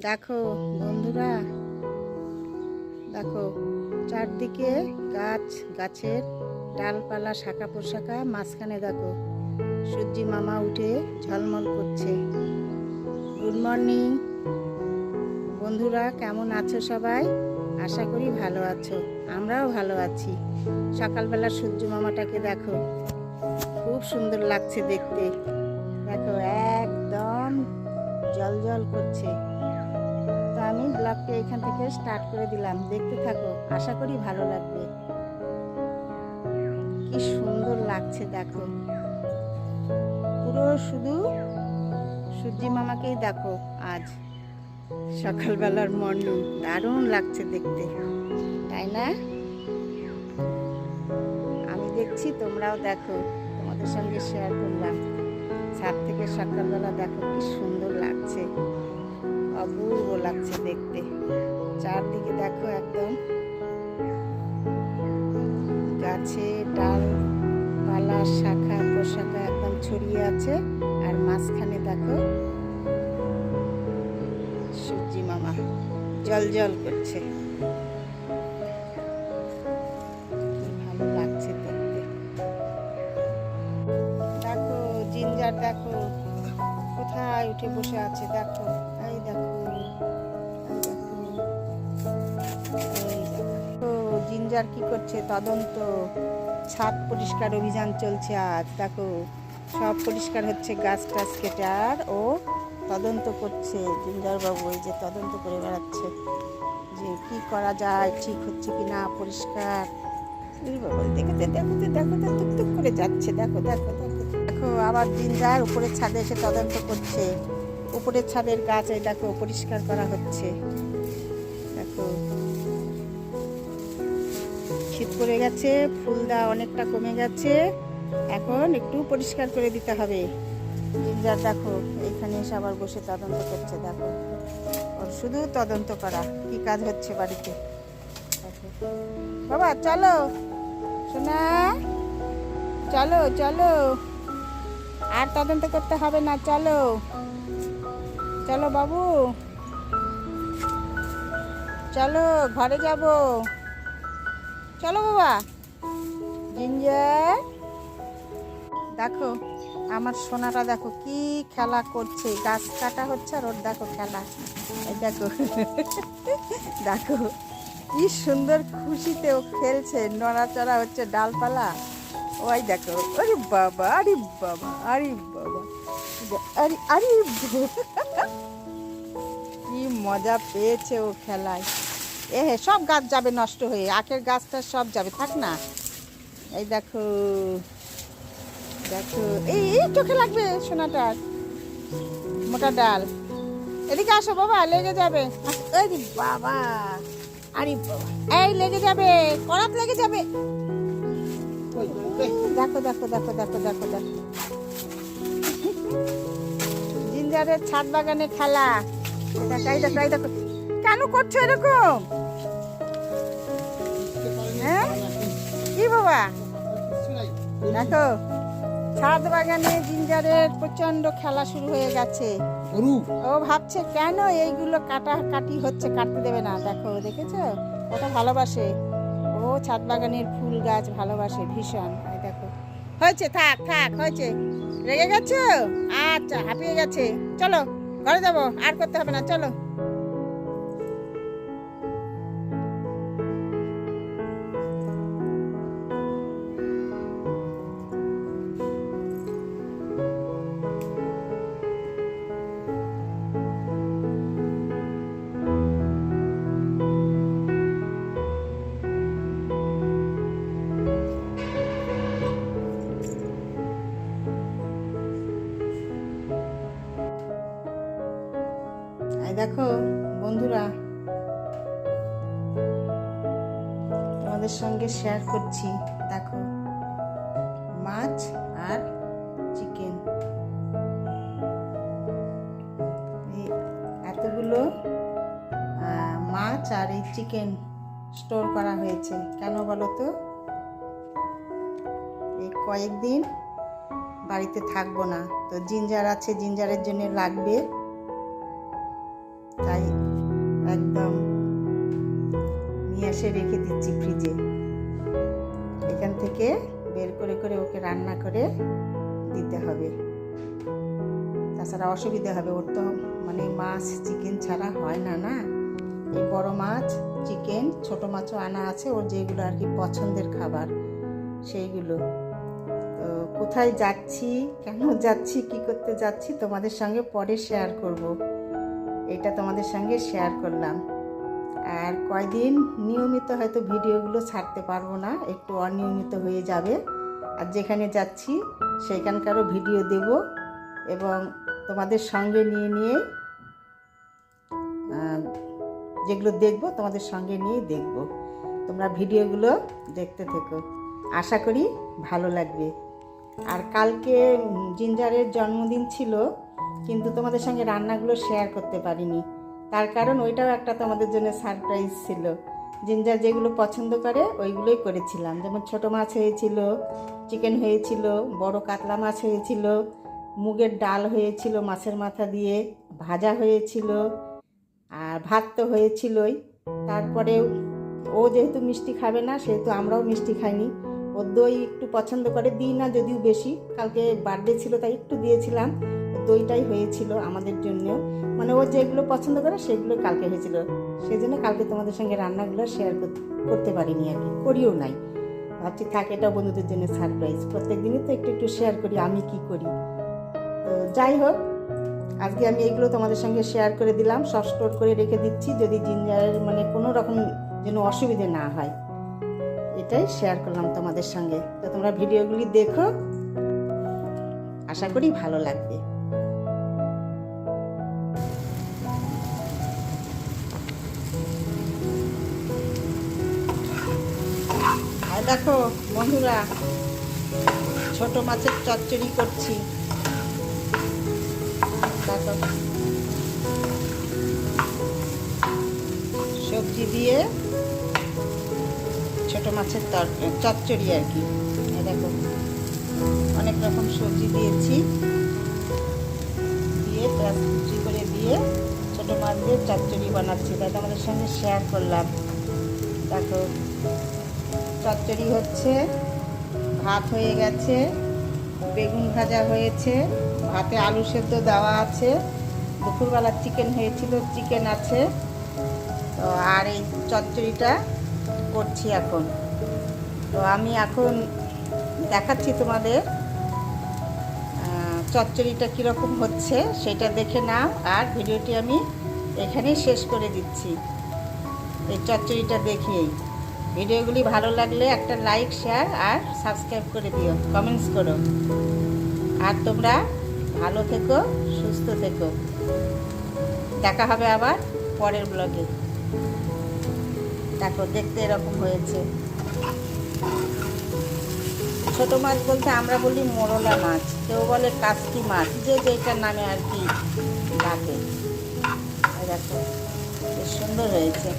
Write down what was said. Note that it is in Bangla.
দেখো বন্ধুরা, দেখো চারদিকে গাছ, গাছের ডালপালা, শাখা পোশাখা, মাঝখানে দেখো সূর্যি মামা উঠে ঝলমল করছে। গুড মর্নিং বন্ধুরা, কেমন আছো সবাই? আশা করি ভালো আছো, আমরাও ভালো আছি। সকালবেলা সূর্য মামাটাকে দেখো, খুব সুন্দর লাগছে দেখতে। দেখো একদম জল করছে। তো আমি ব্লগটা এখান থেকে স্টার্ট করে দিলাম, দেখতে থাকো, আশা করি ভালো লাগবে। কি সুন্দর লাগছে দেখো, পুরো শুধু সূর্যি মামাকেই দেখো। আজ সকালবেলার মর্নিং দারুণ লাগছে দেখতে, তাই না? আমি দেখছি, তোমরাও দেখো, তোমাদের সঙ্গে শেয়ার করলাম। ছাদ থেকে সকালবেলা দেখো কি সুন্দর লাগছে, অপূর্ব লাগছে দেখতে। চারদিকে দেখো একদম গাছে ডালপালা, শাখা প্রশাখা একদম ছড়িয়ে আছে। আর মাঝখানে দেখো সূর্যি মামা জল করছে, ভালো লাগছে দেখতে। দেখো জিঞ্জার দেখো কোথায় উঠে বসে আছে, দেখো এই দেখো, জিঞ্জার কি করছে? তদন্ত, ছাদ পরিষ্কার অভিযান চলছে আজ। দেখো সব পরিষ্কার হচ্ছে, গাছ টাছ কেটে, আর ও তদন্ত করছে। জিঞ্জার বাবু এই যে তদন্ত করে বেড়াচ্ছে যে কি করা যায়, ঠিক হচ্ছে কি না পরিষ্কার। দেখো টুকটুক করে যাচ্ছে, দেখো দেখো দেখো দেখো। আবার জিঞ্জার উপরের ছাদে এসে তদন্ত করছে। উপরের ছাদের গাছ এই দেখো পরিষ্কার করা হচ্ছে। দেখো শীত পড়ে গেছে, ফুল দেওয়া অনেকটা কমে গেছে, এখন একটু পরিষ্কার করে দিতে হবে। জিঞ্জার দেখো এইখানে এসে আবার বসে তদন্ত করছে। দেখো ওর শুধু তদন্ত করা, কি কাজ হচ্ছে বাড়িতে। বাবা চলো সোনা, চলো চলো, আর তদন্ত করতে হবে না, চলো চলো বাবু, চলো ঘরে যাব, চলো বাবা। জিঞ্জার দেখো আমার সোনাটা দেখো কি খেলা করছে, গাছ কাটা হচ্ছে আর ওর দেখো খেলা। এই দেখো দেখো কি সুন্দর খুশিতে ও খেলছে, নড়াচড়া হচ্ছে ডালপালা। ওই দেখো, আরে বাবা, আরে বাবা, আরে বাবা, আরে আরে কি মজা পেয়েছে ও খেলায়। সব গাছ যাবে নষ্ট হয়ে, আখের গাছটা সব যাবে, থাক না। এই দেখো দেখো, এই চোখে লাগবে সোনাটার, মোটা ডাল। এদিকে আসো বাবা, লেগে যাবে। আরে বাবা, আরে বাবা, এই লেগে যাবে, করাত লেগে যাবে। দেখো দেখো দেখো দেখো দেখো দেখো জিঞ্জারের ছাদ বাগানে খেলা। দেখো দেখো, কেন করছো এরকম? হ্যাঁ কি বাবা? দেখো ছাদ বাগানে জিঞ্জারের প্রচন্ড খেলা শুরু হয়ে গেছে। ও ভাবছে কেন এইগুলো কাটাকাটি হচ্ছে, কাটতে দেবে না। দেখো দেখেছো, ওটা ভালোবাসে, ও ছাদ বাগানের ফুল গাছ ভালোবাসে ভীষণ। দেখো হয়েছে, থাক থাক, হয়েছে, রেগে গেছো? আচ্ছা হাঁপিয়ে গেছে, চলো ঘরে যাবো, আর করতে হবে না, চলো। দেখো বন্ধুরা, তোমাদের সঙ্গে শেয়ার করছি। দেখো মাছ আর চিকেন, এতগুলো মাছ আর এই চিকেন স্টোর করা হয়েছে। কেন বলো তো? এই কয়েকদিন বাড়িতে থাকবো না, তো জিঞ্জার আছে, জিঞ্জারের জন্য লাগবে। তাই একদম নিয়ে এসে রেখে দিচ্ছি ফ্রিজে। এখান থেকে বের করে করে ওকে রান্না করে দিতে হবে, তাছাড়া অসুবিধা হবে। ওর তো মানে মাছ চিকেন ছাড়া হয় না না। এই বড় মাছ চিকেন ছোট মাছও আনা আছে ওর, যেগুলো আর কি পছন্দের খাবার সেইগুলো। তো কোথায় যাচ্ছি, কেন যাচ্ছি, কি করতে যাচ্ছি তোমাদের সঙ্গে পরে শেয়ার করব। এটা তোমাদের সঙ্গে শেয়ার করলাম। আর কয়দিন নিয়মিত হয়তো ভিডিওগুলো ছাড়তে পারবো না, একটু অনিয়মিত হয়ে যাবে। আর যেখানে যাচ্ছি সেখানকারও ভিডিও দেব এবং তোমাদের সঙ্গে নিয়ে নিয়ে যেগুলো দেখবো তোমাদের সঙ্গে নিয়ে দেখব। তোমরা ভিডিওগুলো দেখতে থেকো, আশা করি ভালো লাগবে। আর কালকে জিঞ্জারের জন্মদিন ছিল, কিন্তু তোমাদের সঙ্গে রান্নাগুলো শেয়ার করতে পারিনি। তার কারণ ওইটাও একটা তোমাদের জন্য সারপ্রাইজ ছিল। জিঞ্জার যেগুলো পছন্দ করে ওইগুলোই করেছিলাম। যেমন ছোট মাছ হয়েছিল, চিকেন হয়েছিল, বড় কাতলা মাছ হয়েছিল, মুগের ডাল হয়েছিল মাছের মাথা দিয়ে, ভাজা হয়েছিল, আর ভাত তো হয়েছিলই। তারপরে ও যেহেতু মিষ্টি খাবে না সেহেতু আমরাও মিষ্টি খাইনি। ও দই একটু পছন্দ করে, দিই না যদিও বেশি, কালকে বার্থডে ছিল তাই একটু দিয়েছিলাম। দইটাই হয়েছিল আমাদের জন্য, মানে ও যেগুলো পছন্দ করে সেগুলো কালকে হয়েছিল। সেই জন্য কালকে তোমাদের সঙ্গে রান্নাগুলো শেয়ার করতে পারিনি, আর কি করিও নাই। ভাবছি থাক, এটাও বন্ধুদের জন্য সারপ্রাইজ। প্রত্যেক দিনই তো একটু একটু শেয়ার করি আমি কি করি। তো যাই হোক, আজকে আমি এগুলো তোমাদের সঙ্গে শেয়ার করে দিলাম। সব স্টোর করে রেখে দিচ্ছি, যদি জিঞ্জারের মানে কোনো রকম যেন অসুবিধে না হয়, এটাই শেয়ার করলাম তোমাদের সঙ্গে। তো তোমরা ভিডিওগুলি দেখো, আশা করি ভালো লাগবে। আর দেখো বন্ধুরা, ছোট মাছের চচ্চড়ি করছি। দেখো সবজি দিয়ে ছোট মাছের চচ্চড়ি আর কি। দেখো অনেক রকম সবজি দিয়েছি, দিয়ে পেঁয়াজ কুচি করে দিয়ে ছোট মাছ দিয়ে চচ্চড়ি বানাচ্ছি, তাই আমাদের সঙ্গে শেয়ার করলাম। দেখো চচ্চড়ি হচ্ছে, ভাত হয়ে গেছে, বেগুন ভাজা হয়েছে, ভাতে আলু সেদ্ধ দেওয়া আছে, দুপুরবেলা চিকেন হয়েছিল, চিকেন আছে। তো আর এই চচ্চড়িটা করছি এখন। তো আমি এখন দেখাচ্ছি তোমাদের চচ্চড়িটা কীরকম হচ্ছে সেটা দেখে নাও। আর ভিডিওটি আমি এখানেই শেষ করে দিচ্ছি। এই চচ্চড়িটা দেখিয়েই ভিডিওগুলি ভালো লাগলে একটা লাইক, শেয়ার আর সাবস্ক্রাইব করে দিও, কমেন্টস করো। আর তোমরা ভালো থেকো, সুস্থ থেকো। দেখা হবে আবার পরের ব্লগে। দেখো দেখতে এরকম হয়েছে। ছোট মাছ বলতে আমরা বলি মোরলা মাছ, কেউ বলে কাসকি মাছ, যে যেটার নামে আর কি ডাকে। দেখো বেশ সুন্দর হয়েছে।